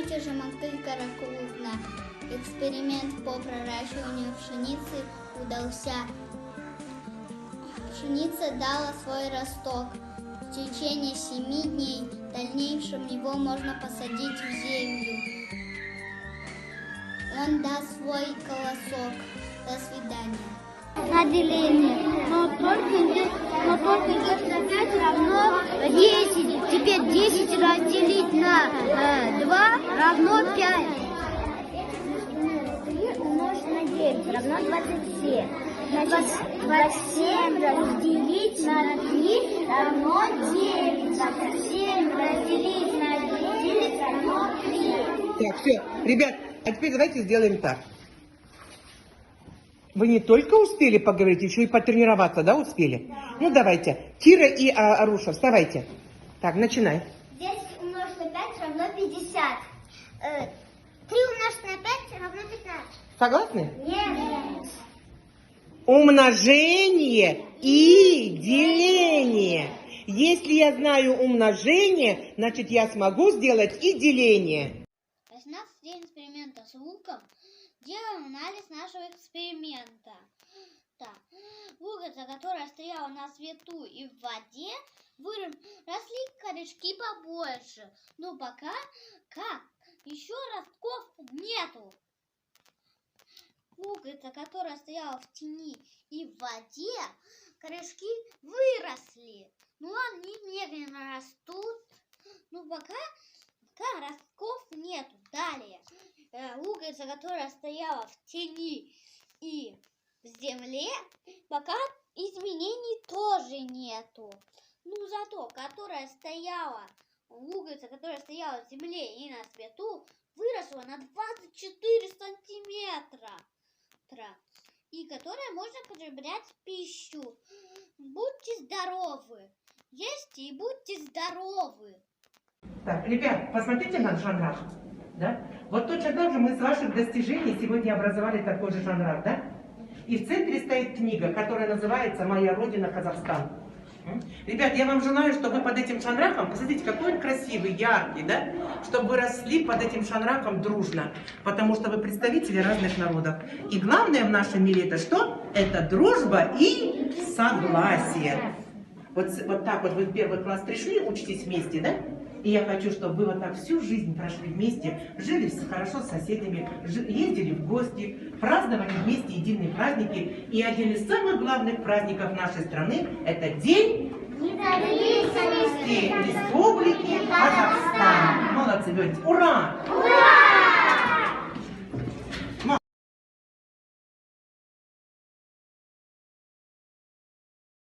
же Мактыль Каракуловна, эксперимент по проращиванию пшеницы удался. Пшеница дала свой росток. В течение 7 дней в дальнейшем его можно посадить в землю. Он даст свой колосок. До свидания. На деление. Но только идет на 5 равно 10. Теперь 10 разделить на 2 равно 5. 3 умножить на 9 равно 27. Значит, 27 разделить на 3 равно 9. 27 разделить на 9 равно 3. Так, все, ребят, а теперь давайте сделаем так. Вы не только успели поговорить, еще и потренироваться, да, успели? Да. Ну, давайте. Кира и Аруша, вставайте. Так, начинай. 10 умножить на 5 равно 50. 3 умножить на 5 равно 15. Согласны? Нет. Умножение и деление. Если я знаю умножение, значит, я смогу сделать и деление. 18 день эксперимента с луком. Делаем анализ нашего эксперимента. Так. Луковица, которая стояла на свету и в воде, росли корешки побольше. Но пока еще ростков нету. Луковица, которая стояла в тени и в воде, корешки выросли. Но они медленно растут. Но пока ростков нету. Далее. Луковица, которая стояла в тени и в земле, пока изменений тоже нету. Ну, зато, луковица, которая стояла в земле и на свету, выросла на 24 сантиметра. И которая можно потреблять в пищу. Будьте здоровы. Ешьте и будьте здоровы. Так, ребят, посмотрите на шанрах. Да? Вот точно так же мы с ваших достижений сегодня образовали такой же шанрах, да? И в центре стоит книга, которая называется «Моя Родина Казахстан». Ребят, я вам желаю, чтобы вы под этим шанрахом, посмотрите, какой он красивый, яркий, да? Чтобы вы росли под этим шанрахом дружно, потому что вы представители разных народов. И главное в нашем мире это что? Это дружба и согласие. Вот так вот вы в первый класс пришли, учитесь вместе, да? И я хочу, чтобы вы вот так всю жизнь прошли вместе, жили хорошо с соседями, ездили в гости, праздновали вместе единые праздники. И один из самых главных праздников нашей страны – это День независимости Республики Казахстан. Молодцы, говорите, ура! Ура!